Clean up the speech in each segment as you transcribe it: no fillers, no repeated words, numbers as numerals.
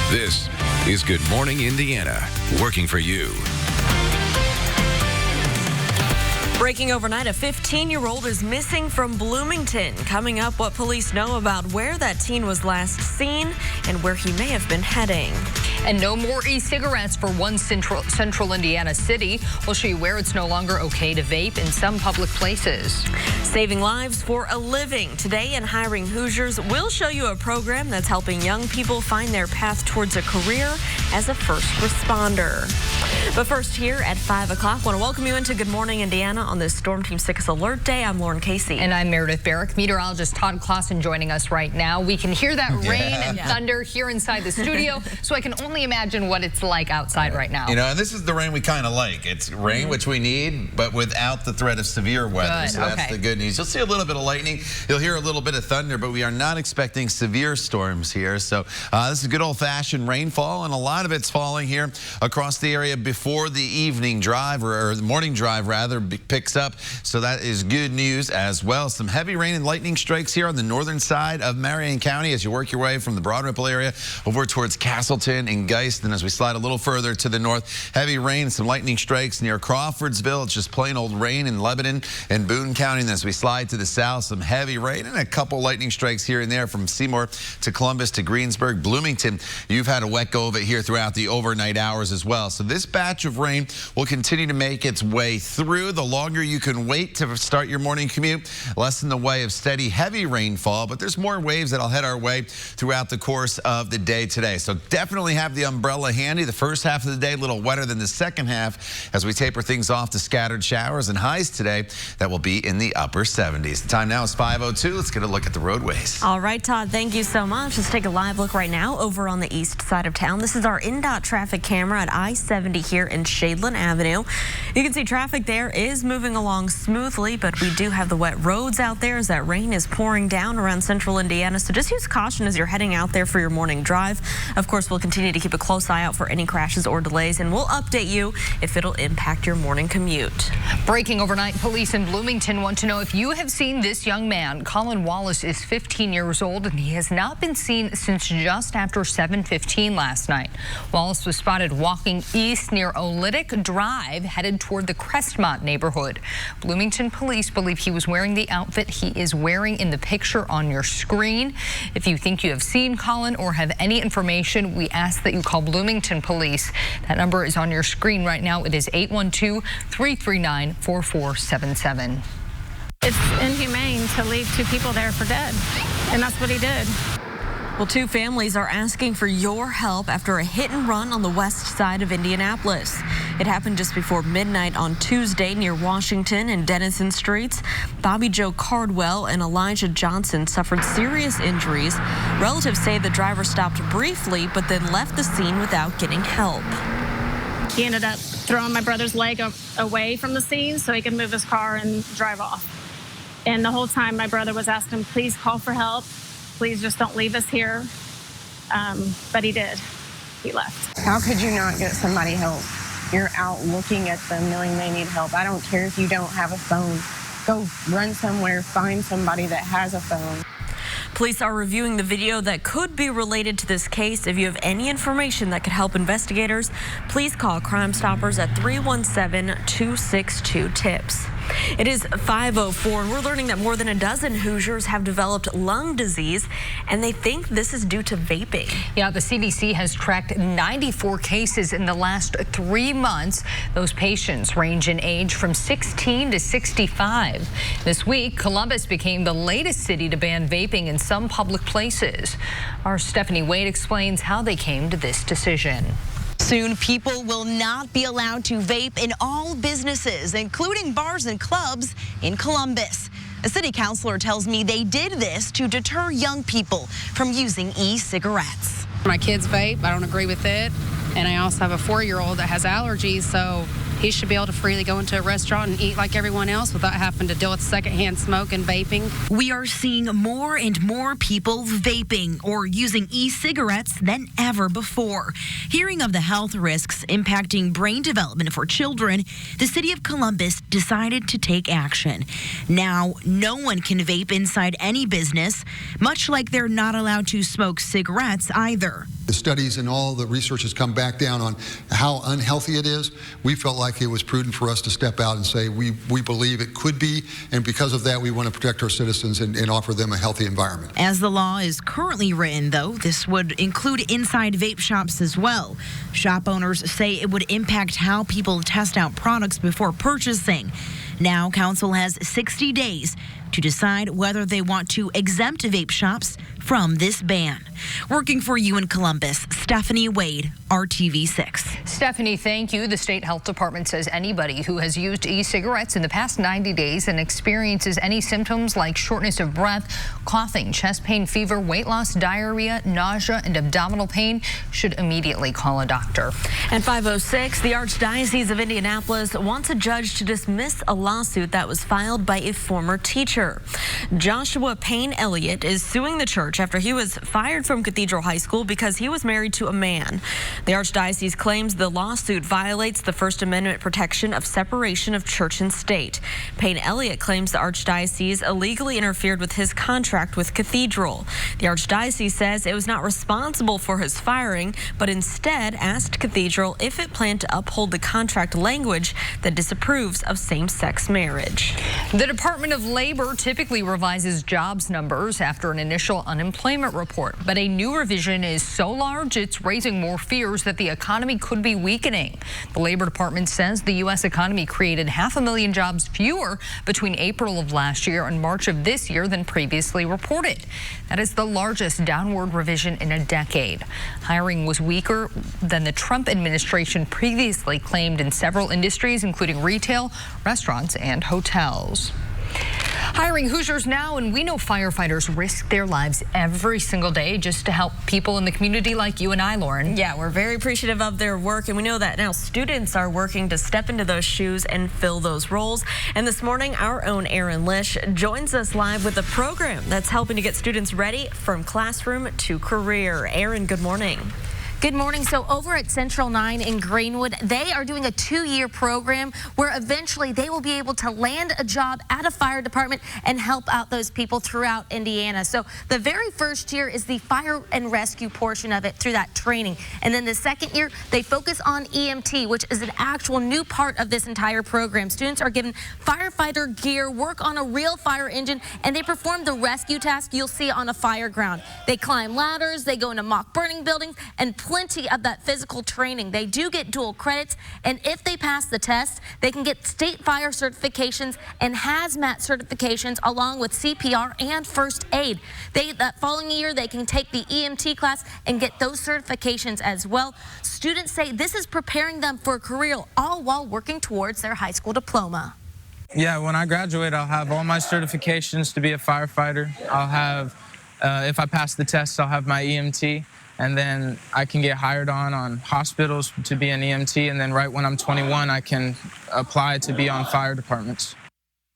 This is Good Morning Indiana, working for you. Breaking overnight, a 15-year-old is missing from Bloomington. Coming up, what police know about where that teen was last seen and where he may have been heading. And no more e-cigarettes for one central Indiana city. We'll show you where it's no longer okay to vape in some public places. Saving lives for a living. Today in Hiring Hoosiers, we'll show you a program that's helping young people find their path towards a career as a first responder. But first, here at 5 o'clock, I want to welcome you into Good Morning Indiana on this Storm Team 6 Alert Day. I'm Lauren Casey. And I'm Meredith Barrick. Meteorologist Todd Clausen joining us right now. We can hear that rain and thunder here inside the studio, so I can only imagine what it's like outside right now. You know, and this is the rain we kind of like. It's rain, which we need, but without the threat of severe weather. Good. So that's the good news. You'll see a little bit of lightning. You'll hear a little bit of thunder, but we are not expecting severe storms here. So this is good old-fashioned rainfall, and a lot of it's falling here across the area before the evening drive, or the morning drive, rather, picks up. So that is good news as well. Some heavy rain and lightning strikes here on the northern side of Marion County as you work your way from the Broad Ripple area over towards Castleton and Geist. And as we slide a little further to the north, heavy rain and some lightning strikes near Crawfordsville. It's just plain old rain in Lebanon and Boone County. And as we slide to the south, some heavy rain and a couple lightning strikes here and there from Seymour to Columbus to Greensburg. Bloomington, you've had a wet go of it here throughout the overnight hours as well. So this batch of rain will continue to make its way through. The longer you can wait to start your morning commute, less in the way of steady, heavy rainfall, but there's more waves that'll head our way throughout the course of the day today. So definitely have the umbrella handy. The first half of the day a little wetter than the second half as we taper things off to scattered showers and highs today that will be in the upper 70s. The time now is 5:02. Let's get a look at the roadways. All right, Todd, thank you so much. Let's take a live look right now over on the east side of town. This is our INDOT traffic camera at I-70 here in Shadeland Avenue. You can see traffic there is moving along smoothly, but we do have the wet roads out there as that rain is pouring down around central Indiana. So just use caution as you're heading out there for your morning drive. Of course, we'll continue to keep a close eye out for any crashes or delays, and we'll update you if it'll impact your morning commute. Breaking overnight, police in Bloomington want to know if you have seen this young man. Colin Wallace is 15 years old, and he has not been seen since just after 7:15 last night. Wallace was spotted walking east near Olytic Drive, headed toward the Crestmont neighborhood. Bloomington police believe he was wearing the outfit he is wearing in the picture on your screen. If you think you have seen Colin or have any information, we ask that you call Bloomington Police. That number is on your screen right now. It is 812-339-4477. It's inhumane to leave two people there for dead, and that's what he did. Well, two families are asking for your help after a hit and run on the west side of Indianapolis. It happened just before midnight on Tuesday near Washington and Denison Streets. Bobby Joe Cardwell and Elijah Johnson suffered serious injuries. Relatives say the driver stopped briefly, but then left the scene without getting help. He ended up throwing my brother's leg away from the scene so he could move his car and drive off. And the whole time my brother was asking, please call for help. Please just don't leave us here. But he did. He left. How could you not get somebody help? You're out looking at them knowing they need help. I don't care if you don't have a phone. Go run somewhere, find somebody that has a phone. Police are reviewing the video that could be related to this case. If you have any information that could help investigators, please call Crime Stoppers at 317-262-TIPS. It is 5:04, and we're learning that more than a dozen Hoosiers have developed lung disease, and they think this is due to vaping. Yeah, the CDC has tracked 94 cases in the last 3 months. Those patients range in age from 16 to 65. This week, Columbus became the latest city to ban vaping in some public places. Our Stephanie Wade explains how they came to this decision. Soon, people will not be allowed to vape in all businesses, including bars and clubs in Columbus. A city councilor tells me they did this to deter young people from using e-cigarettes. My kids vape. I don't agree with it. And I also have a 4-year-old that has allergies, so he should be able to freely go into a restaurant and eat like everyone else without having to deal with secondhand smoke and vaping. We are seeing more and more people vaping or using e-cigarettes than ever before. Hearing of the health risks impacting brain development for children, the city of Columbus decided to take action. Now, no one can vape inside any business, much like they're not allowed to smoke cigarettes either. The studies and all the research has come back down on how unhealthy it is. We felt like it was prudent for us to step out and say we believe it could be, and because of that, we want to protect our citizens and offer them a healthy environment. As the law is currently written, though, this would include inside vape shops as well. Shop owners say it would impact how people test out products before purchasing. Now, council has 60 days to decide whether they want to exempt vape shops from this ban. Working for you in Columbus, Stephanie Wade, RTV6. Stephanie, thank you. The state health department says anybody who has used e-cigarettes in the past 90 days and experiences any symptoms like shortness of breath, coughing, chest pain, fever, weight loss, diarrhea, nausea, and abdominal pain should immediately call a doctor. At 5:06, the Archdiocese of Indianapolis wants a judge to dismiss a lawsuit that was filed by a former teacher. Joshua Payne Elliott is suing the church after he was fired from Cathedral High School because he was married to a man. The Archdiocese claims the lawsuit violates the First Amendment protection of separation of church and state. Payne Elliott claims the Archdiocese illegally interfered with his contract with Cathedral. The Archdiocese says it was not responsible for his firing, but instead asked Cathedral if it planned to uphold the contract language that disapproves of same-sex marriage. The Department of Labor typically revises jobs numbers after an initial unemployment report, but a new revision is so large it's raising more fears that the economy could be weakening. The Labor Department says the U.S. economy created 500,000 jobs fewer between April of last year and March of this year than previously reported. That is the largest downward revision in a decade. Hiring was weaker than the Trump administration previously claimed in several industries, including retail, restaurants, and hotels. Hiring Hoosiers now, and we know firefighters risk their lives every single day just to help people in the community like you and I, Lauren. Yeah, we're very appreciative of their work, and we know that now students are working to step into those shoes and fill those roles. And this morning, our own Aaron Lish joins us live with a program that's helping to get students ready from classroom to career. Aaron, good morning. Good morning. So over at Central 9 in Greenwood, they are doing a 2-year program where eventually they will be able to land a job at a fire department and help out those people throughout Indiana. So the very first year is the fire and rescue portion of it through that training. And then the second year, they focus on EMT, which is an actual new part of this entire program. Students are given firefighter gear, work on a real fire engine, and they perform the rescue task you'll see on a fire ground. They climb ladders, they go into mock burning buildings, and plenty of that physical training. They do get dual credits, and if they pass the test, they can get state fire certifications and hazmat certifications along with CPR and first aid. That following year, they can take the EMT class and get those certifications as well. Students say this is preparing them for a career, all while working towards their high school diploma. Yeah, when I graduate, I'll have all my certifications to be a firefighter. I'll have, if I pass the test, I'll have my EMT. And then I can get hired on hospitals to be an EMT, and then right when I'm 21, I can apply to be on fire departments.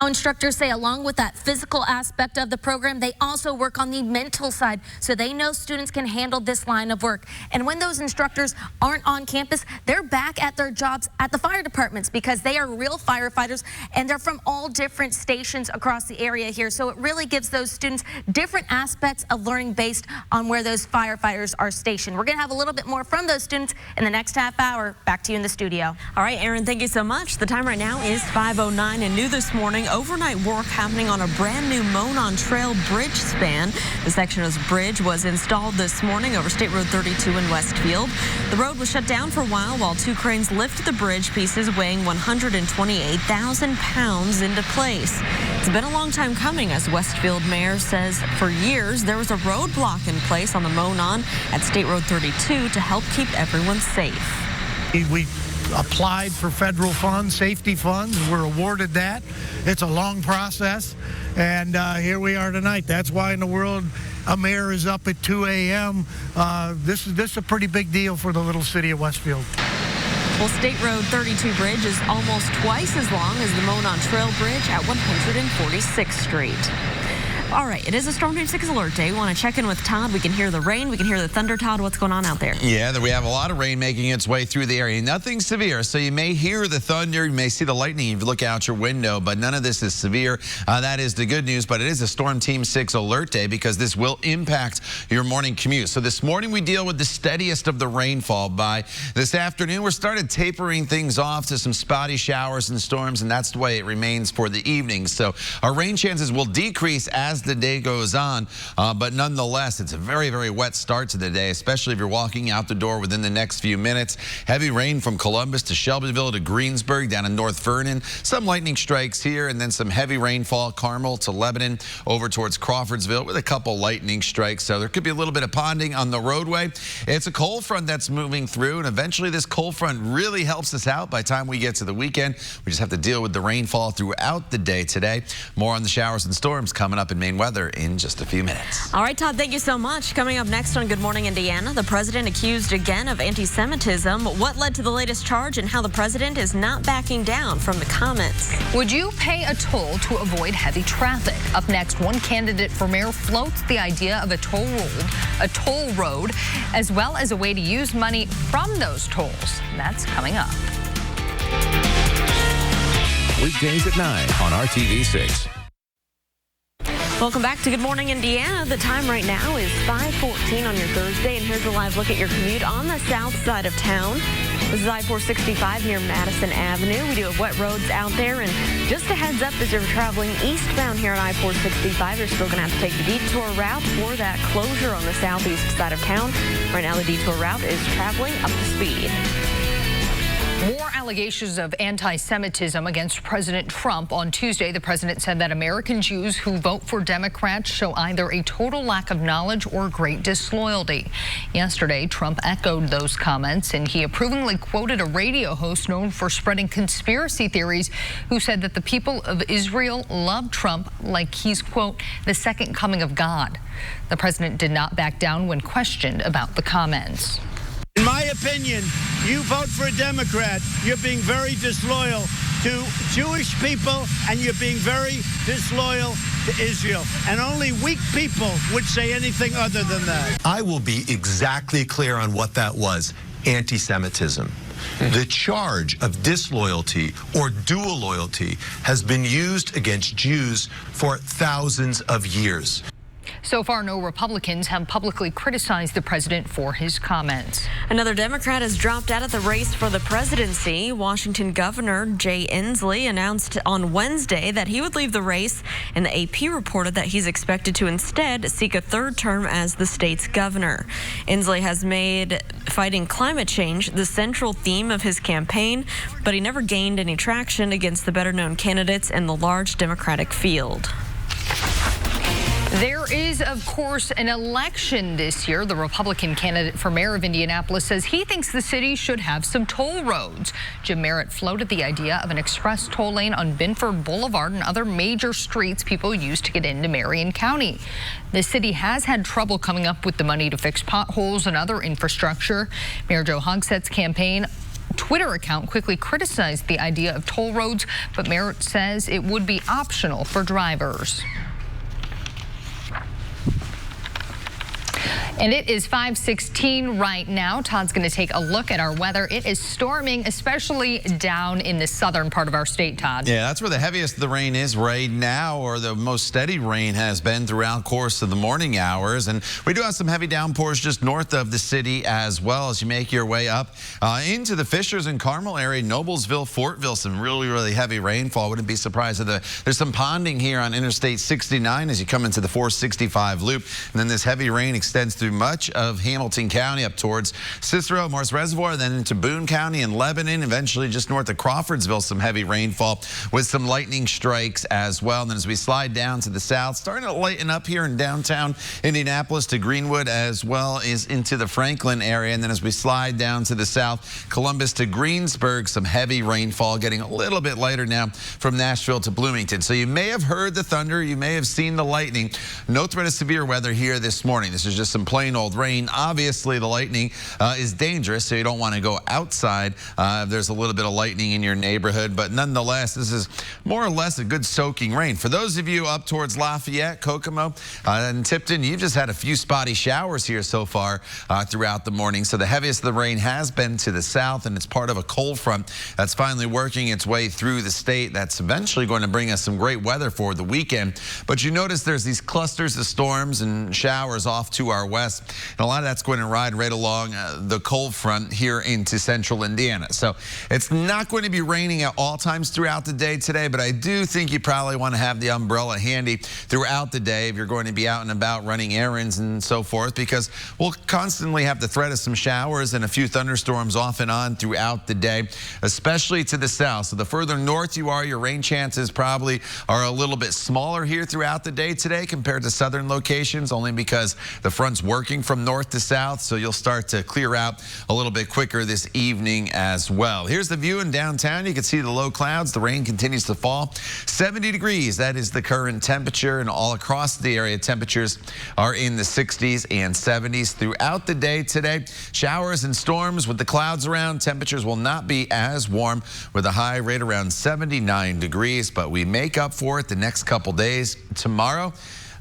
Instructors say along with that physical aspect of the program, they also work on the mental side, so they know students can handle this line of work. And when those instructors aren't on campus, they're back at their jobs at the fire departments because they are real firefighters and they're from all different stations across the area here. So it really gives those students different aspects of learning based on where those firefighters are stationed. We're going to have a little bit more from those students in the next half hour. Back to you in the studio. All right, Aaron, thank you so much. The time right now is 5:09, and new this morning, overnight work happening on a brand new Monon Trail bridge span. The section of bridge was installed this morning over State Road 32 in Westfield. The road was shut down for a while 2 cranes lifted the bridge pieces weighing 128,000 pounds into place. It's been a long time coming, as Westfield Mayor says for years there was a roadblock in place on the Monon at State Road 32 to help keep everyone safe. We applied for federal funds, safety funds. We're awarded that. It's a long process, and here we are tonight. That's why in the world a mayor is up at 2 a.m. This is a pretty big deal for the little city of Westfield. Well, State Road 32 bridge is almost twice as long as the Monon Trail Bridge at 146th Street. All right, it is a Storm Team 6 alert day. We want to check in with Todd. We can hear the rain. We can hear the thunder. Todd, what's going on out there? Yeah, we have a lot of rain making its way through the area. Nothing severe, so you may hear the thunder. You may see the lightning if you look out your window, but none of this is severe. That is the good news, but it is a Storm Team 6 alert day because this will impact your morning commute. So this morning we deal with the steadiest of the rainfall. By this afternoon, we're started tapering things off to some spotty showers and storms, and that's the way it remains for the evening. So our rain chances will decrease as the day goes on, but nonetheless, it's a very, very wet start to the day, especially if you're walking out the door within the next few minutes. Heavy rain from Columbus to Shelbyville to Greensburg down in North Vernon. Some lightning strikes here, and then some heavy rainfall, Carmel to Lebanon over towards Crawfordsville with a couple lightning strikes. So there could be a little bit of ponding on the roadway. It's a cold front that's moving through, and eventually this cold front really helps us out by the time we get to the weekend. We just have to deal with the rainfall throughout the day today. More on the showers and storms coming up in Maine weather in just a few minutes. All right, Todd, thank you so much. Coming up next on Good Morning Indiana, the president accused again of anti-Semitism. What led to the latest charge and how the president is not backing down from the comments. Would you pay a toll to avoid heavy traffic? Up next, one candidate for mayor floats the idea of a toll road, as well as a way to use money from those tolls. That's coming up. Weekdays at 9 on RTV6. Welcome back to Good Morning Indiana. The time right now is 5:14 on your Thursday, and here's a live look at your commute on the south side of town. This is I-465 near Madison Avenue. We do have wet roads out there, and just a heads up as you're traveling eastbound here on I-465, you're still going to have to take the detour route for that closure on the southeast side of town. Right now, the detour route is traveling up to speed. More allegations of anti-Semitism against President Trump. On Tuesday, the president said that American Jews who vote for Democrats show either a total lack of knowledge or great disloyalty. Yesterday, Trump echoed those comments, and he approvingly quoted a radio host known for spreading conspiracy theories who said that the people of Israel love Trump like he's, quote, the second coming of God. The president did not back down when questioned about the comments. In my opinion, you vote for a Democrat, you're being very disloyal to Jewish people, and you're being very disloyal to Israel. And only weak people would say anything other than that. I will be exactly clear on what that was: anti-Semitism. The charge of disloyalty or dual loyalty has been used against Jews for thousands of years. So far, no Republicans have publicly criticized the president for his comments. Another Democrat has dropped out of the race for the presidency. Washington Governor Jay Inslee announced on Wednesday that he would leave the race, and the AP reported that he's expected to instead seek a third term as the state's governor. Inslee has made fighting climate change the central theme of his campaign, but he never gained any traction against the better-known candidates in the large Democratic field. There is, of course, an election this year. The Republican candidate for mayor of Indianapolis says he thinks the city should have some toll roads. Jim Merritt floated the idea of an express toll lane on Binford Boulevard and other major streets people use to get into Marion County. The city has had trouble coming up with the money to fix potholes and other infrastructure. Mayor Joe Hogsett's campaign Twitter account quickly criticized the idea of toll roads, but Merritt says it would be optional for drivers. And it is 5:16 right now. Todd's going to take a look at our weather. It is storming, especially down in the southern part of our state, Todd. Yeah, that's where the heaviest of the rain is right now, or the most steady rain has been throughout the course of the morning hours. And we do have some heavy downpours just north of the city as well as you make your way up into the Fishers and Carmel area, Noblesville, Fortville, some really, really heavy rainfall. Wouldn't be surprised if there's some ponding here on Interstate 69 as you come into the 465 loop. And then this heavy rain extends through much of Hamilton County up towards Cicero, Morris Reservoir, then into Boone County and Lebanon, eventually just north of Crawfordsville, some heavy rainfall with some lightning strikes as well. And then as we slide down to the south, starting to lighten up here in downtown Indianapolis to Greenwood as well as into the Franklin area. And then as we slide down to the south, Columbus to Greensburg, some heavy rainfall getting a little bit lighter now from Nashville to Bloomington. So you may have heard the thunder, you may have seen the lightning. No threat of severe weather here this morning. This is just some plain plain old rain. Obviously, the lightning is dangerous, so you don't want to go outside. There's a little bit of lightning in your neighborhood, but nonetheless, this is more or less a good soaking rain. For those of you up towards Lafayette, Kokomo, and Tipton, you've just had a few spotty showers here so far throughout the morning. So the heaviest of the rain has been to the south, and it's part of a cold front that's finally working its way through the state. That's eventually going to bring us some great weather for the weekend. But you notice there's these clusters of storms and showers off to our west, and a lot of that's going to ride right along the cold front here into central Indiana. So it's not going to be raining at all times throughout the day today, but I do think you probably want to have the umbrella handy throughout the day if you're going to be out and about running errands and so forth, because we'll constantly have the threat of some showers and a few thunderstorms off and on throughout the day, especially to the south. So the further north you are, your rain chances probably are a little bit smaller here throughout the day today compared to southern locations, only because the front's working from north to south, so you'll start to clear out a little bit quicker this evening as well. Here's the view in downtown. You can see the low clouds. The rain continues to fall. 70 degrees, that is the current temperature, and all across the area, temperatures are in the 60s and 70s throughout the day today. Showers and storms with the clouds around. Temperatures will not be as warm, with a high rate around 79 degrees, but we make up for it the next couple days. Tomorrow,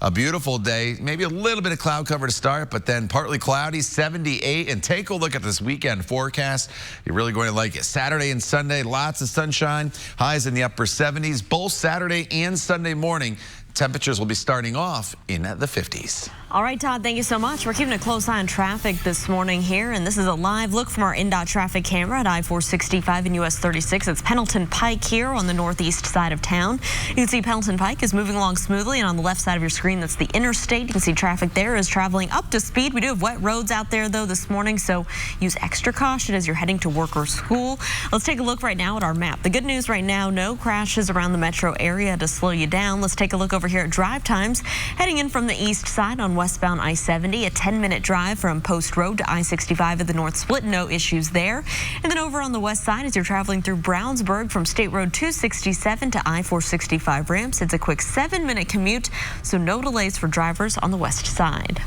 a beautiful day, maybe a little bit of cloud cover to start, but then partly cloudy, 78. And take a look at this weekend forecast. You're really going to like it. Saturday and Sunday, lots of sunshine, highs in the upper 70s. Both Saturday and Sunday morning, temperatures will be starting off in the 50s. All right, Todd, thank you so much. We're keeping a close eye on traffic this morning here, and this is a live look from our INDOT traffic camera at I-465 and US 36. It's Pendleton Pike here on the northeast side of town. You can see Pendleton Pike is moving along smoothly, and on the left side of your screen, that's the interstate. You can see traffic there is traveling up to speed. We do have wet roads out there, though, this morning, so use extra caution as you're heading to work or school. Let's take a look right now at our map. The good news right now, no crashes around the metro area to slow you down. Let's take a look over here at drive times. Heading in from the east side on westbound I-70, a 10-minute drive from Post Road to I-65 at the North Split, no issues there. And then over on the west side, as you're traveling through Brownsburg from State Road 267 to I-465 ramps, it's a quick 7-minute commute, so no delays for drivers on the west side.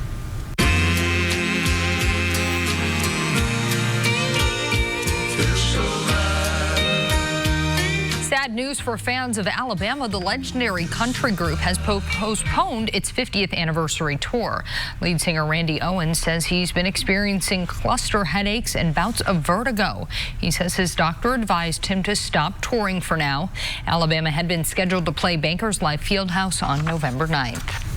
Sad news for fans of Alabama. The legendary country group has postponed its 50th anniversary tour. Lead singer Randy Owens says he's been experiencing cluster headaches and bouts of vertigo. He says his doctor advised him to stop touring for now. Alabama had been scheduled to play Bankers Life Fieldhouse on November 9th.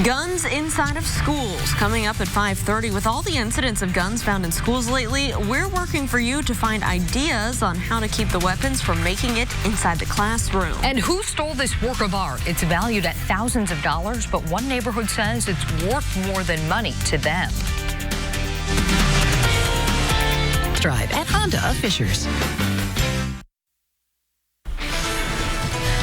Guns inside of schools coming up at 5:30. With all the incidents of guns found in schools lately, we're working for you to find ideas on how to keep the weapons from making it inside the classroom. And who stole this work of art? It's valued at thousands of dollars, but one neighborhood says it's worth more than money to them. Drive at Honda of Fishers.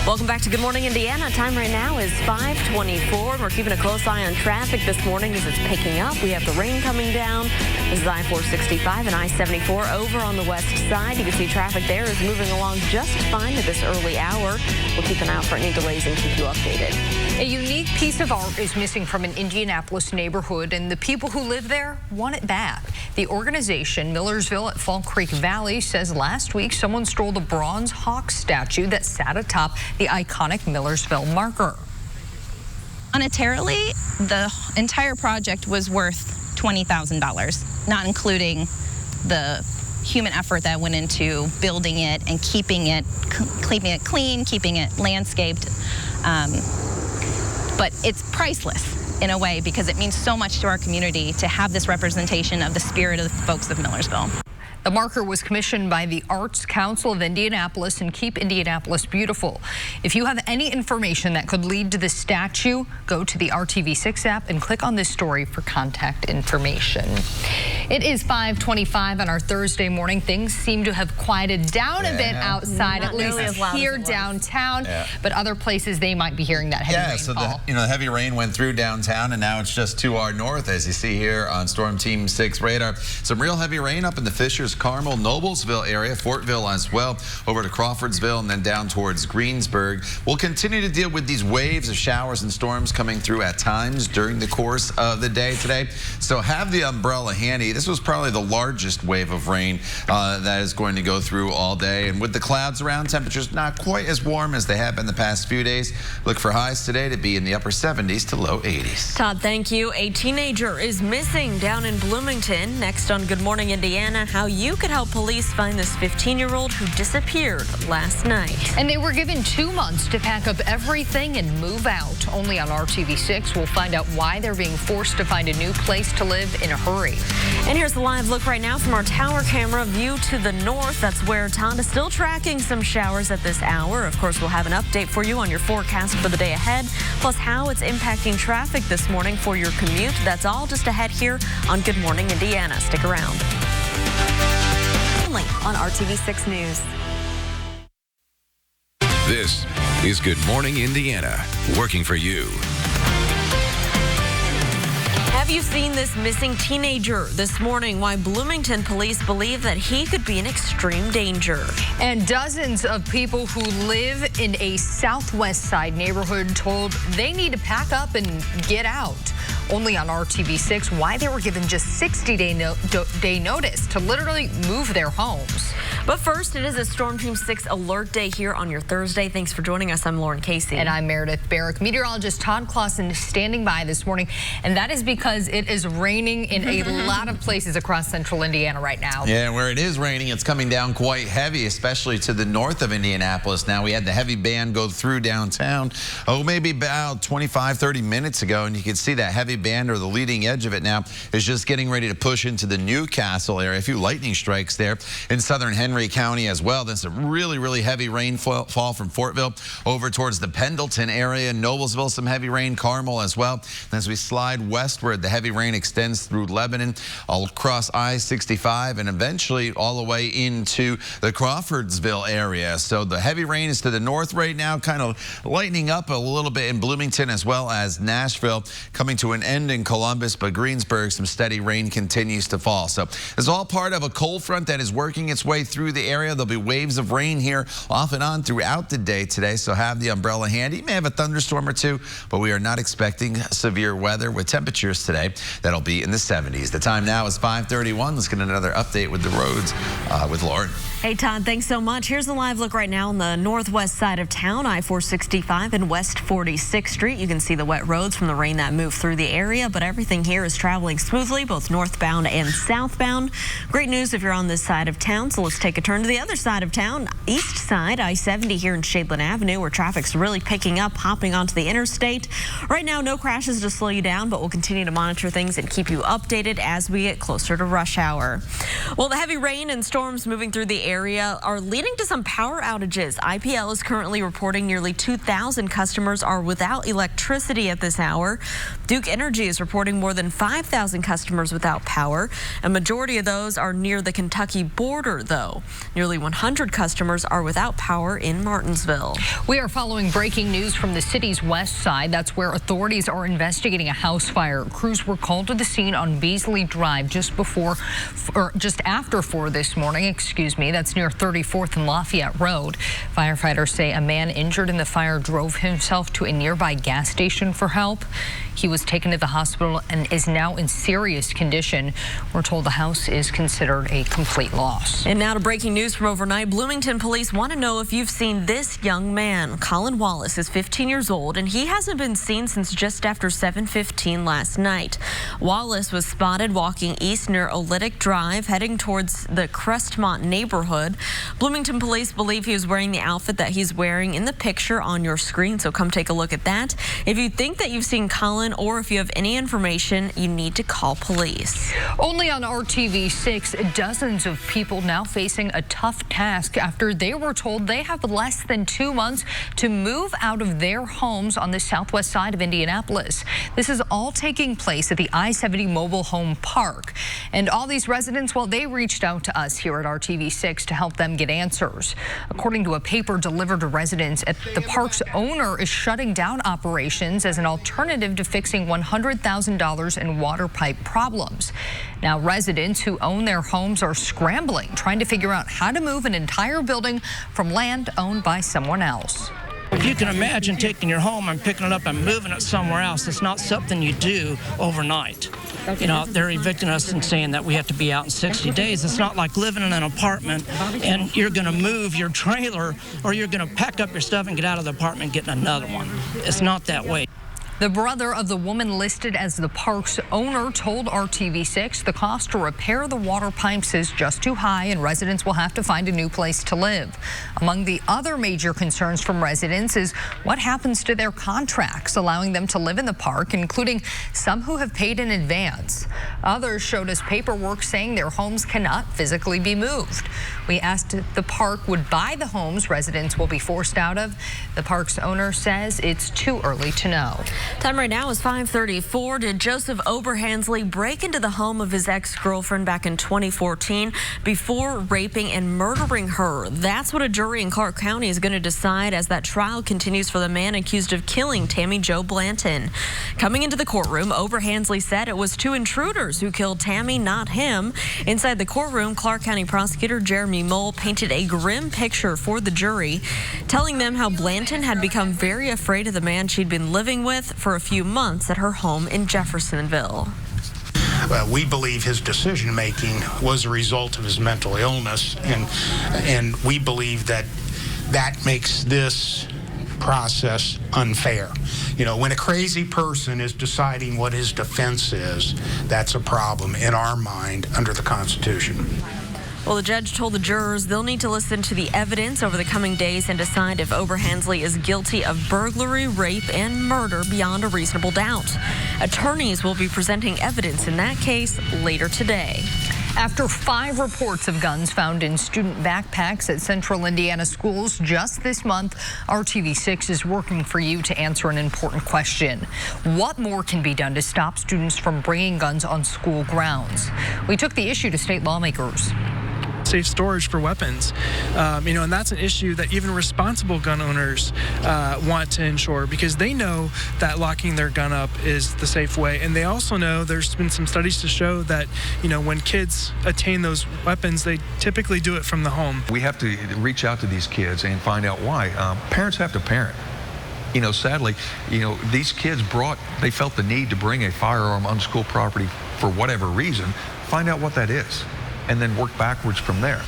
Welcome back to Good Morning Indiana. Time right now is 5:24. We're keeping a close eye on traffic this morning as it's picking up. We have the rain coming down. This is I-465 and I-74 over on the west side. You can see traffic there is moving along just fine at this early hour. We'll keep an eye out for any delays and keep you updated. A unique piece of art is missing from an Indianapolis neighborhood, and the people who live there want it back. The organization, Millersville at Fall Creek Valley, says last week someone stole the bronze hawk statue that sat atop the iconic Millersville marker. Monetarily, the entire project was worth $20,000, not including the human effort that went into building it and keeping it clean, keeping it landscaped. But it's priceless in a way because it means so much to our community to have this representation of the spirit of the folks of Millersville. The marker was commissioned by the Arts Council of Indianapolis and Keep Indianapolis Beautiful. If you have any information that could lead to the statue, go to the RTV6 app and click on this story for contact information. It is 5:25 on our Thursday morning. Things seem to have quieted down a bit outside, at least here downtown, but other places they might be hearing that heavy rainfall. So the heavy rain went through downtown, and now it's just to our north, as you see here on Storm Team 6 radar. Some real heavy rain up in the Fishers Fishers, Carmel, Noblesville area, Fortville as well, over to Crawfordsville, and then down towards Greensburg. We'll continue to deal with these waves of showers and storms coming through at times during the course of the day today. So have the umbrella handy. This was probably the largest wave of rain that is going to go through all day. And with the clouds around, temperatures not quite as warm as they have been the past few days. Look for highs today to be in the upper 70s to low 80s. Todd, thank you. A teenager is missing down in Bloomington. Next on Good Morning Indiana, how you could help police find this 15-year-old who disappeared last night. And they were given 2 months to pack up everything and move out. Only on RTV6, we'll find out why they're being forced to find a new place to live in a hurry. And here's the live look right now from our tower camera view to the north. That's where Todd is still tracking some showers at this hour. Of course, we'll have an update for you on your forecast for the day ahead, plus how it's impacting traffic this morning for your commute. That's all just ahead here on Good Morning Indiana. Stick around. Only on RTV6 News. This is Good Morning Indiana, working for you. Have you seen this missing teenager this morning? Why Bloomington police believe that he could be in extreme danger. And dozens of people who live in a Southwest Side neighborhood told they need to pack up and get out. Only on RTV6, why they were given just 60-day notice to literally move their homes. But first, it is a Storm Team 6 alert day here on your Thursday. Thanks for joining us. I'm Lauren Casey. And I'm Meredith Barrick. Meteorologist Todd Clausen is standing by this morning, and that is because it is raining in a lot of places across central Indiana right now. Yeah, where it is raining, it's coming down quite heavy, especially to the north of Indianapolis. Now, we had the heavy band go through downtown, maybe about 25, 30 minutes ago, and you can see that heavy band, or the leading edge of it now, is just getting ready to push into the Newcastle area. A few lightning strikes there in southern Henry County as well. There's a really, really heavy rainfall from Fortville over towards the Pendleton area. Noblesville, some heavy rain. Carmel as well. And as we slide westward, the heavy rain extends through Lebanon, all across I-65, and eventually all the way into the Crawfordsville area. So the heavy rain is to the north right now, kind of lightening up a little bit in Bloomington as well as Nashville, coming to an end in Columbus, but Greensburg, some steady rain continues to fall. So it's all part of a cold front that is working its way through the area. There'll be waves of rain here off and on throughout the day today, so have the umbrella handy. You may have a thunderstorm or two, but we are not expecting severe weather with temperatures today that'll be in the 70s. The time now is 5:31. Let's get another update with the roads with Lauren. Hey, Todd, thanks so much. Here's a live look right now on the northwest side of town, I-465 and West 46th Street. You can see the wet roads from the rain that moved through the area, but everything here is traveling smoothly, both northbound and southbound. Great news if you're on this side of town, so let's take a turn to the other side of town, east side, I-70 here in Shadeland Avenue, where traffic's really picking up, hopping onto the interstate. Right now, no crashes to slow you down, but we'll continue to monitor things and keep you updated as we get closer to rush hour. Well, the heavy rain and storms moving through the area are leading to some power outages. IPL is currently reporting nearly 2,000 customers are without electricity at this hour. Duke Energy is reporting more than 5,000 customers without power. A majority of those are near the Kentucky border, though. Nearly 100 customers are without power in Martinsville. We are following breaking news from the city's west side. That's where authorities are investigating a house fire. Crews were called to the scene on Beasley Drive just after 4 this morning, That's near 34th and Lafayette Road. Firefighters say a man injured in the fire drove himself to a nearby gas station for help. He was taken to the hospital and is now in serious condition. We're told the house is considered a complete loss. And now to breaking news from overnight. Bloomington police want to know if you've seen this young man. Colin Wallace is 15 years old, and he hasn't been seen since just after 7:15 last night. Wallace was spotted walking east near Olytic Drive, heading towards the Crestmont neighborhood. Bloomington police believe he was wearing the outfit that he's wearing in the picture on your screen, so come take a look at that. If you think that you've seen Colin, or if you have any information, you need to call police. Only on RTV6, dozens of people now facing a tough task after they were told they have less than 2 months to move out of their homes on the southwest side of Indianapolis. This is all taking place at the I-70 Mobile Home Park. And all these residents, well, they reached out to us here at RTV6 to help them get answers. According to a paper delivered to residents, the park's owner is shutting down operations as an alternative to fixing $100,000 in water pipe problems. Now, residents who own their homes are scrambling, trying to figure out how to move an entire building from land owned by someone else. If you can imagine taking your home and picking it up and moving it somewhere else, it's not something you do overnight. You know, they're evicting us and saying that we have to be out in 60 days. It's not like living in an apartment and you're going to move your trailer or you're going to pack up your stuff and get out of the apartment and get another one. It's not that way. The brother of the woman listed as the park's owner told RTV6 the cost to repair the water pipes is just too high and residents will have to find a new place to live. Among the other major concerns from residents is what happens to their contracts allowing them to live in the park, including some who have paid in advance. Others showed us paperwork saying their homes cannot physically be moved. We asked if the park would buy the homes residents will be forced out of. The park's owner says it's too early to know. Time right now is 5:34. Did Joseph Oberhansley break into the home of his ex-girlfriend back in 2014 before raping and murdering her? That's what a jury in Clark County is going to decide as that trial continues for the man accused of killing Tammy Jo Blanton. Coming into the courtroom, Oberhansley said it was two intruders who killed Tammy, not him. Inside the courtroom, Clark County prosecutor Jeremy Mole painted a grim picture for the jury, telling them how Blanton had become very afraid of the man she'd been living with for a few months at her home in Jeffersonville. We believe his decision-making was a result of his mental illness, and we believe that makes this process unfair. You know, when a crazy person is deciding what his defense is, that's a problem in our mind under the Constitution. Well, the judge told the jurors they'll need to listen to the evidence over the coming days and decide if Oberhansley is guilty of burglary, rape, and murder beyond a reasonable doubt. Attorneys will be presenting evidence in that case later today. After 5 reports of guns found in student backpacks at Central Indiana schools just this month, RTV6 is working for you to answer an important question. What more can be done to stop students from bringing guns on school grounds? We took the issue to state lawmakers. Safe storage for weapons, and that's an issue that even responsible gun owners want to ensure, because they know that locking their gun up is the safe way, and they also know there's been some studies to show that when kids attain those weapons, they typically do it from the home. We have to reach out to these kids and find out why. Parents have to parent. Sadly, these kids they felt the need to bring a firearm on school property for whatever reason. Find out what that is, and then work backwards from there.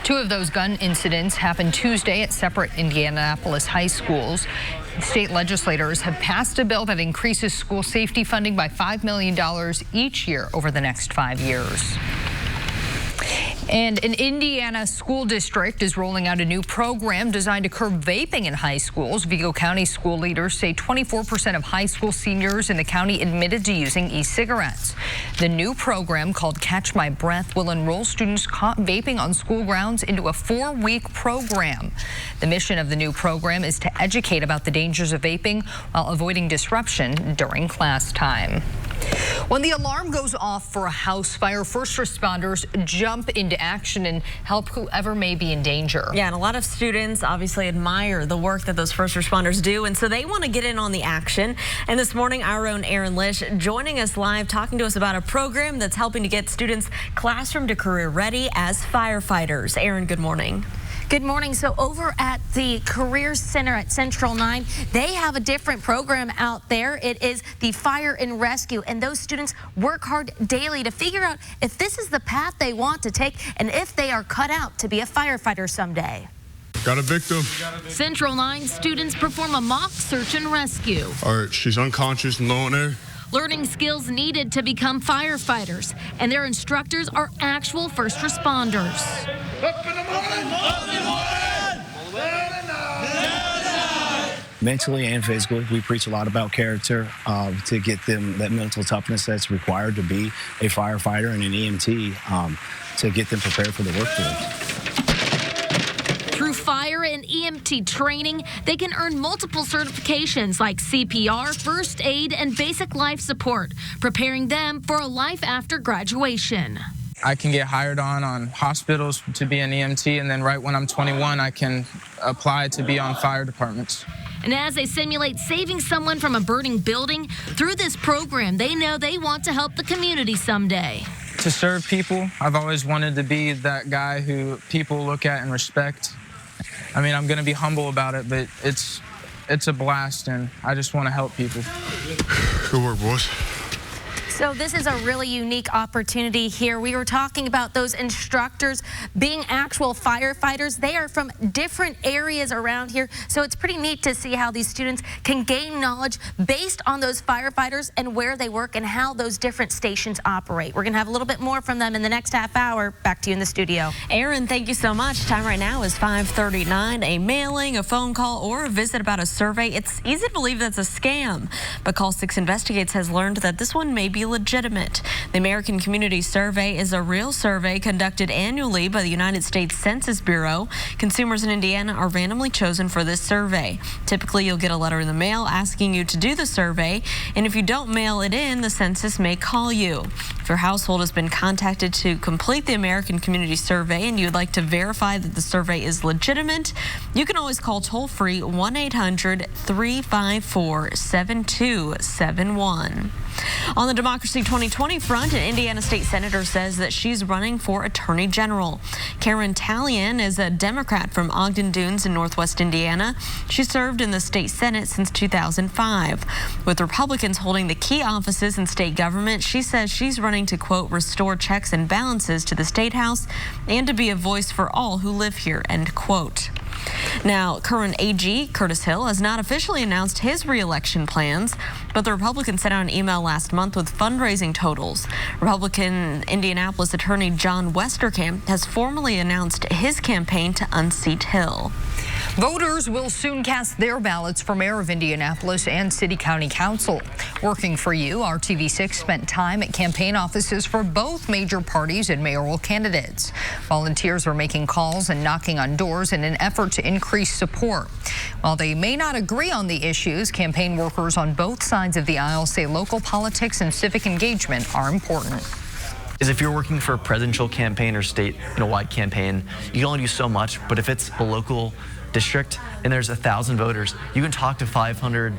2 of those gun incidents happened Tuesday at separate Indianapolis high schools. State legislators have passed a bill that increases school safety funding by $5 million each year over the next 5 years. And an Indiana school district is rolling out a new program designed to curb vaping in high schools. Vigo County school leaders say 24% of high school seniors in the county admitted to using e-cigarettes. The new program, called Catch My Breath, will enroll students caught vaping on school grounds into a 4-week program. The mission of the new program is to educate about the dangers of vaping while avoiding disruption during class time. When the alarm goes off for a house fire, first responders jump into action and help whoever may be in danger. Yeah, and a lot of students obviously admire the work that those first responders do, and so they want to get in on the action. And this morning, our own Aaron Lish joining us live, talking to us about a program that's helping to get students classroom to career ready as firefighters. Aaron, good morning. Good morning. So over at the Career Center at Central 9, they have a different program out there. It is the Fire and Rescue, and those students work hard daily to figure out if this is the path they want to take and if they are cut out to be a firefighter someday. Got a victim. Central 9 students perform a mock search and rescue. All right, she's unconscious and low in air. Learning skills needed to become firefighters, and their instructors are actual first responders. Up in the morning! Up in the morning! Mentally and physically, we preach a lot about character to get them that mental toughness that's required to be a firefighter and an EMT to get them prepared for the workforce. Through fire and EMT training, they can earn multiple certifications like CPR, first aid, and basic life support, preparing them for a life after graduation. I can get hired on hospitals to be an EMT, and then right when I'm 21, I can apply to be on fire departments. And as they simulate saving someone from a burning building, through this program, they know they want to help the community someday. To serve people, I've always wanted to be that guy who people look at and respect. I mean, I'm going to be humble about it, but it's a blast, and I just want to help people. Good work, boys. So this is a really unique opportunity here. We were talking about those instructors being actual firefighters. They are from different areas around here. So it's pretty neat to see how these students can gain knowledge based on those firefighters and where they work and how those different stations operate. We're going to have a little bit more from them in the next half hour. Back to you in the studio. Aaron, thank you so much. Time right now is 5:39. A mailing, a phone call, or a visit about a survey. It's easy to believe that's a scam, but Call 6 Investigates has learned that this one may be legitimate. The American Community Survey is a real survey conducted annually by the United States Census Bureau. Consumers in Indiana are randomly chosen for this survey. Typically, you'll get a letter in the mail asking you to do the survey, and if you don't mail it in, the census may call you. If your household has been contacted to complete the American Community Survey and you'd like to verify that the survey is legitimate, you can always call toll-free 1-800-354-7271. On the Democracy 2020 front, an Indiana state senator says that she's running for attorney general. Karen Talian is a Democrat from Ogden Dunes in northwest Indiana. She served in the state Senate since 2005. With Republicans holding the key offices in state government, she says she's running to, quote, restore checks and balances to the state house and to be a voice for all who live here, end quote. Now, current AG Curtis Hill has not officially announced his re-election plans, but the Republicans sent out an email last month with fundraising totals. Republican Indianapolis attorney John Westerkamp has formally announced his campaign to unseat Hill. Voters will soon cast their ballots for mayor of Indianapolis and city county council. Working for you, RTV6 spent time at campaign offices for both major parties and mayoral candidates. Volunteers are making calls and knocking on doors in an effort to increase support. While they may not agree on the issues, campaign workers on both sides of the aisle say local politics and civic engagement are important. Is if you're working for a presidential campaign or state-wide campaign, you can only do so much, but if it's a local district and there's 1,000 voters, you can talk to 500,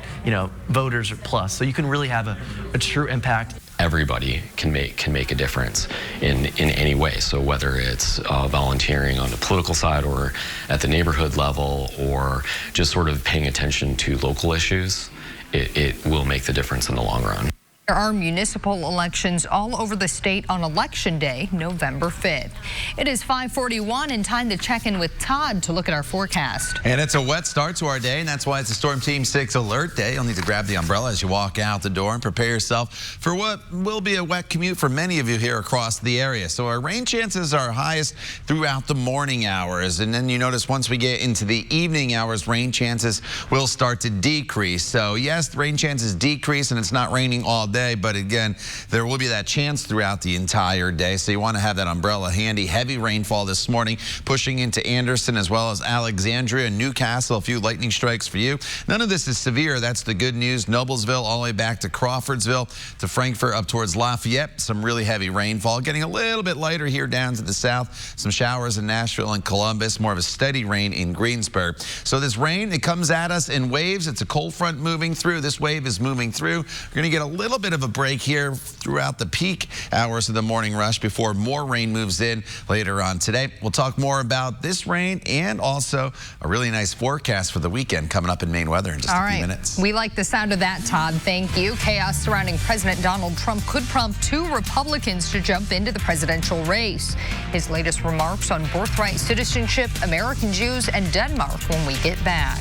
voters or plus. So you can really have a true impact. Everybody can make a difference in any way. So whether it's volunteering on the political side or at the neighborhood level or just sort of paying attention to local issues, it will make the difference in the long run. There are municipal elections all over the state on Election Day, November 5th. It is 5:41 and time to check in with Todd to look at our forecast. And it's a wet start to our day, and that's why it's a Storm Team 6 alert day. You'll need to grab the umbrella as you walk out the door and prepare yourself for what will be a wet commute for many of you here across the area. So our rain chances are highest throughout the morning hours, and then you notice once we get into the evening hours, rain chances will start to decrease. So yes, the rain chances decrease, and it's not raining all day, but again, there will be that chance throughout the entire day, so you want to have that umbrella handy. Heavy rainfall this morning pushing into Anderson as well as Alexandria, Newcastle, a few lightning strikes for you. None of this is severe. That's the good news. Noblesville all the way back to Crawfordsville to Frankfort up towards Lafayette. Some really heavy rainfall. Getting a little bit lighter here down to the south. Some showers in Nashville and Columbus. More of a steady rain in Greensburg. So this rain, it comes at us in waves. It's a cold front moving through. This wave is moving through. We're going to get a little bit of a break here throughout the peak hours of the morning rush before more rain moves in later on today. We'll talk more about this rain and also a really nice forecast for the weekend coming up in Maine weather in just a few minutes. We like the sound of that, Todd. Thank you. Chaos surrounding President Donald Trump could prompt 2 Republicans to jump into the presidential race. His latest remarks on birthright citizenship, American Jews, and Denmark when we get back.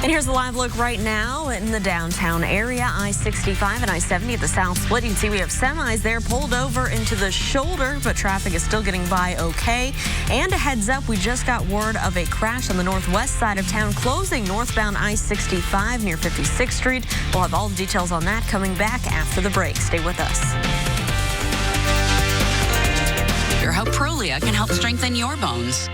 And here's a live look right now in the downtown area, I-65 and I-70 at the South Split. You can see we have semis there pulled over into the shoulder, but traffic is still getting by okay. And a heads up, we just got word of a crash on the northwest side of town, closing northbound I-65 near 56th Street. We'll have all the details on that coming back after the break. Stay with us. Hear how Prolia can help strengthen your bones.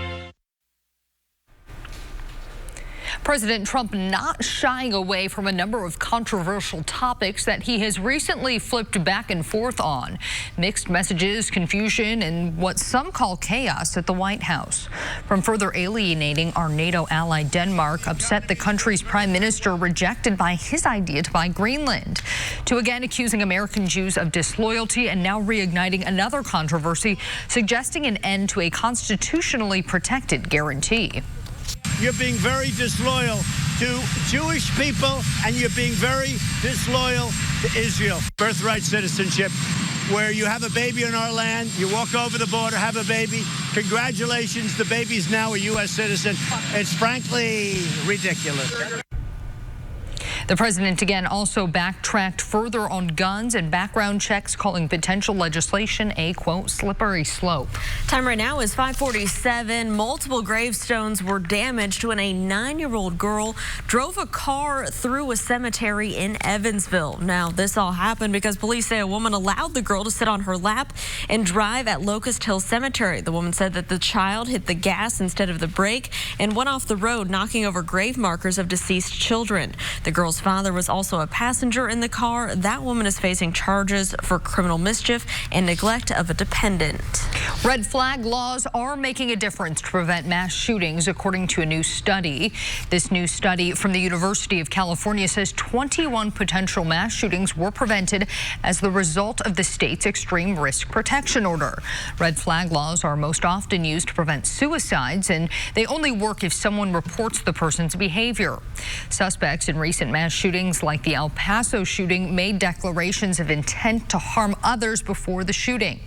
President Trump not shying away from a number of controversial topics that he has recently flipped back and forth on. Mixed messages, confusion, and what some call chaos at the White House. From further alienating our NATO ally Denmark, upset the country's prime minister rejected by his idea to buy Greenland, to again accusing American Jews of disloyalty, and now reigniting another controversy, suggesting an end to a constitutionally protected guarantee. You're being very disloyal to Jewish people, and you're being very disloyal to Israel. Birthright citizenship, where you have a baby in our land, you walk over the border, have a baby. Congratulations, the baby's now a U.S. citizen. It's frankly ridiculous. The president again also backtracked further on guns and background checks, calling potential legislation a, quote, slippery slope. Time right now is 5:47. Multiple gravestones were damaged when a 9-year-old girl drove a car through a cemetery in Evansville. Now, this all happened because police say a woman allowed the girl to sit on her lap and drive at Locust Hill Cemetery. The woman said that the child hit the gas instead of the brake and went off the road, knocking over grave markers of deceased children. The girl's father was also a passenger in the car. That woman is facing charges for criminal mischief and neglect of a dependent. Red flag laws are making a difference to prevent mass shootings, according to a new study. This new study from the University of California says 21 potential mass shootings were prevented as the result of the state's extreme risk protection order. Red flag laws are most often used to prevent suicides, and they only work if someone reports the person's behavior. Suspects in recent mass shootings like the El Paso shooting made declarations of intent to harm others before the shooting.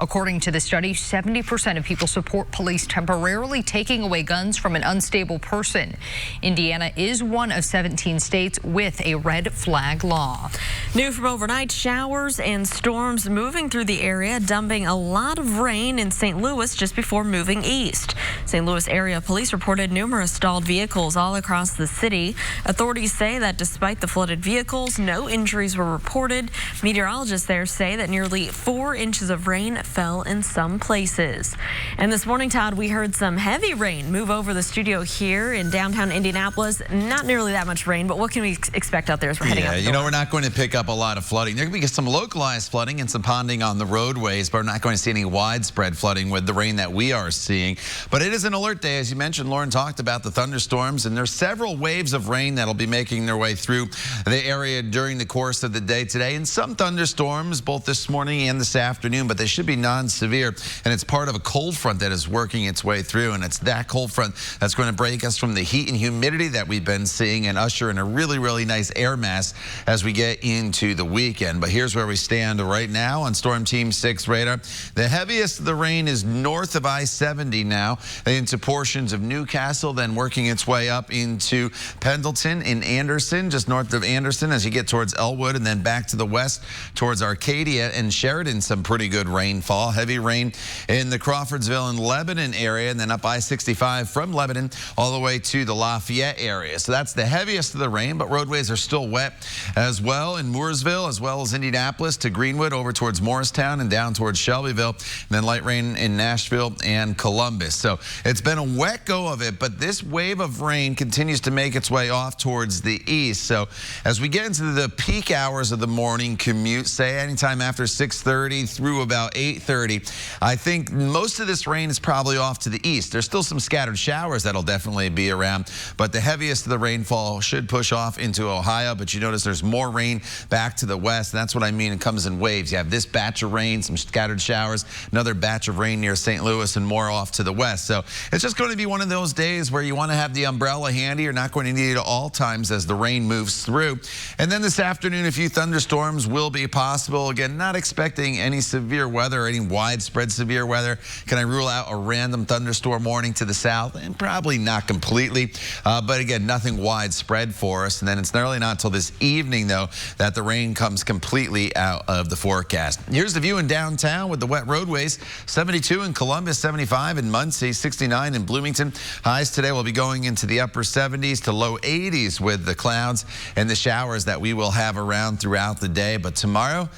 According to the study, 70% of people support police temporarily taking away guns from an unstable person. Indiana is one of 17 states with a red flag law. New from overnight, showers and storms moving through the area, dumping a lot of rain in St. Louis just before moving east. St. Louis area police reported numerous stalled vehicles all across the city. Authorities say that despite the flooded vehicles, no injuries were reported. Meteorologists there say that nearly 4 inches of rain fell in some places. And this morning, Todd, we heard some heavy rain move over the studio here in downtown Indianapolis. Not nearly that much rain, but what can we expect out there as we're heading out the door? You know, we're not going to pick up a lot of flooding. There could be some localized flooding and some ponding on the roadways, but we're not going to see any widespread flooding with the rain that we are seeing. But it is an alert day. As you mentioned, Lauren talked about the thunderstorms, and there's several waves of rain that'll be making their way through the area during the course of the day today. And some thunderstorms both this morning and this afternoon, but they should be non-severe, and it's part of a cold front that is working its way through, and it's that cold front that's going to break us from the heat and humidity that we've been seeing and usher in a really, really nice air mass as we get into the weekend. But here's where we stand right now on Storm Team 6 radar. The heaviest of the rain is north of I-70 now into portions of Newcastle, then working its way up into Pendleton and Anderson, just north of Anderson as you get towards Elwood, and then back to the west towards Arcadia and Sheridan. Some pretty good rainfall. Heavy rain in the Crawfordsville and Lebanon area, and then up I-65 from Lebanon all the way to the Lafayette area. So that's the heaviest of the rain, but roadways are still wet as well in Mooresville, as well as Indianapolis to Greenwood, over towards Morristown and down towards Shelbyville, and then light rain in Nashville and Columbus. So it's been a wet go of it, but this wave of rain continues to make its way off towards the east. So as we get into the peak hours of the morning commute, say anytime after 6:30 through about 8:30, I think most of this rain is probably off to the east. There's still some scattered showers that'll definitely be around, but the heaviest of the rainfall should push off into Ohio. But you notice there's more rain back to the west, and that's what I mean. It comes in waves. You have this batch of rain, some scattered showers, another batch of rain near St. Louis, and more off to the west. So it's just going to be one of those days where you want to have the umbrella handy. You're not going to need it at all times as the rain moves through. And then this afternoon, a few thunderstorms will be possible. Again, not expecting any severe weather or any widespread severe weather. Can I rule out a random thunderstorm warning to the south? And probably not completely. But again, nothing widespread for us. And then it's really not until this evening, though, that the rain comes completely out of the forecast. Here's the view in downtown with the wet roadways. 72 in Columbus, 75 in Muncie, 69 in Bloomington. Highs today will be going into the upper 70s to low 80s with the clouds and the showers that we will have around throughout the day. But tomorrow,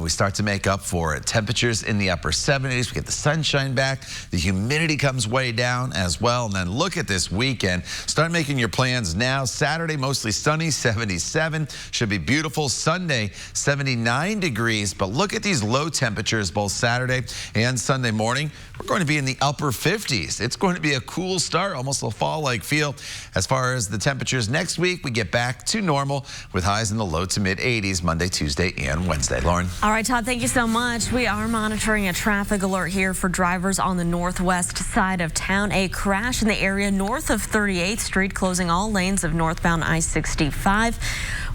we start to make up for it. Temperatures in the upper 70s. We get the sunshine back. The humidity comes way down as well. And then look at this weekend. Start making your plans now. Saturday, mostly sunny, 77. Should be beautiful. Sunday, 79 degrees. But look at these low temperatures both Saturday and Sunday morning. We're going to be in the upper 50s. It's going to be a cool start, almost a fall-like feel. As far as the temperatures next week, we get back to normal with highs in the low to mid 80s Monday, Tuesday, and Wednesday. Lauren. All right, Todd, thank you so much. We are monitoring a traffic alert here for drivers on the northwest side of town. A crash in the area north of 38th Street, closing all lanes of northbound I-65.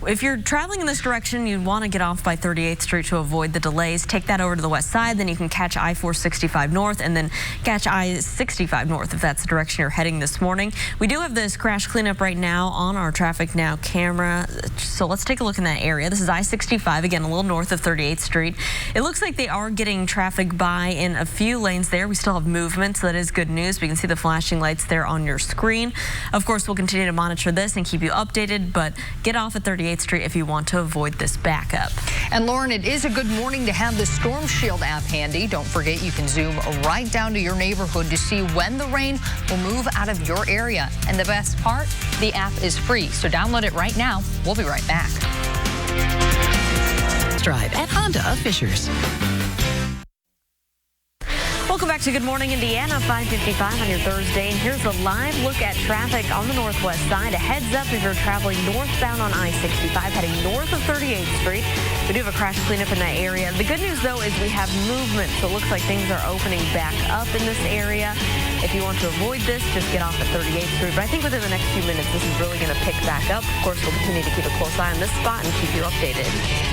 If you're traveling in this direction, you'd want to get off by 38th Street to avoid the delays. Take that over to the west side, then you can catch I-465 north and then catch I-65 north if that's the direction you're heading this morning. We do have this crash cleanup right now on our Traffic Now camera, so let's take a look in that area. This is I-65, again, a little north of 38th Street. It looks like they are getting traffic by in a few lanes there. We still have movement, so that is good news. We can see the flashing lights there on your screen. Of course, we'll continue to monitor this and keep you updated, but get off at 38th Street if you want to avoid this backup. And Lauren, it is a good morning to have the Storm Shield app handy. Don't forget you can zoom right down to your neighborhood to see when the rain will move out of your area. And the best part, the app is free. So download it right now. We'll be right back. Drive at Honda of Fishers. Welcome back to Good Morning Indiana, 5:55 on your Thursday. And here's a live look at traffic on the northwest side. A heads up if you're traveling northbound on I-65, heading north of 38th Street. We do have a crash cleanup in that area. The good news, though, is we have movement, so it looks like things are opening back up in this area. If you want to avoid this, just get off at 38th Street. But I think within the next few minutes, this is really going to pick back up. Of course, we'll continue to keep a close eye on this spot and keep you updated.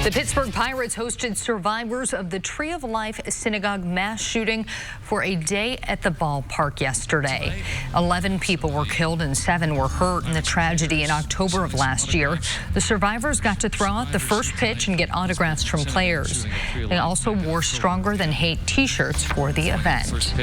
The Pittsburgh Pirates hosted survivors of the Tree of Life Synagogue mass shooting for a day at the ballpark yesterday. 11 people were killed and 7 were hurt in the tragedy in October of last year. The survivors got to throw out the first pitch and get autographs from players. They also wore Stronger Than Hate t-shirts for the event.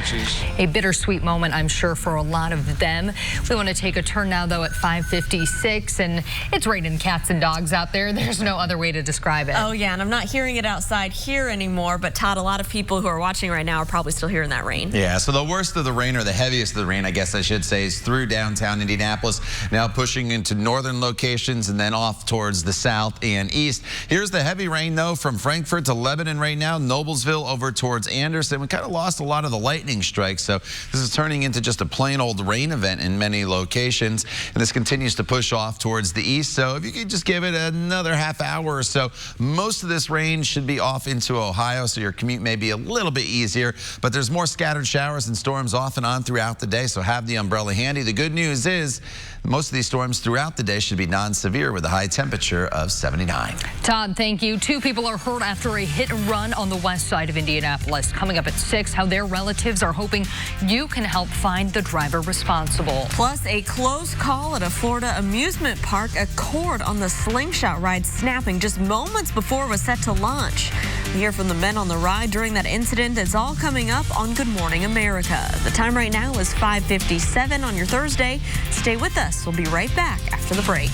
A bittersweet moment, I'm sure, for a lot of them. We want to take a turn now, though, at 5:56, and it's raining cats and dogs out there. There's no other way to describe it. Oh, yeah, and I'm not hearing it outside here anymore, but Todd, a lot of people who are watching right now are probably still hearing that rain. Yeah, so the worst of the rain, or the heaviest of the rain, I guess I should say, is through downtown Indianapolis, now pushing into northern locations and then off towards the south and east. Here's the heavy rain, though, from Frankfort to Lebanon right now, Noblesville over towards Anderson. We kind of lost a lot of the lightning strikes, so this is turning into just a plain old rain event in many locations, and this continues to push off towards the east. So if you could just give it another half hour or so, most of this rain should be off into Ohio, so your commute may be a little bit easier, but there's more scattered showers and storms off and on throughout the day, so have the umbrella handy. The good news is most of these storms throughout the day should be non-severe with a high temperature of 79. Todd, thank you. 2 people are hurt after a hit and run on the west side of Indianapolis. Coming up at 6, how their relatives are hoping you can help find the driver responsible. Plus, a close call at a Florida amusement park. A cord on the slingshot ride snapping just moments before it was set to launch. We hear from the men on the ride during that incident. It's all coming up on Good Morning America. The time right now is 5:57 on your Thursday. Stay with us. We'll be right back after the break.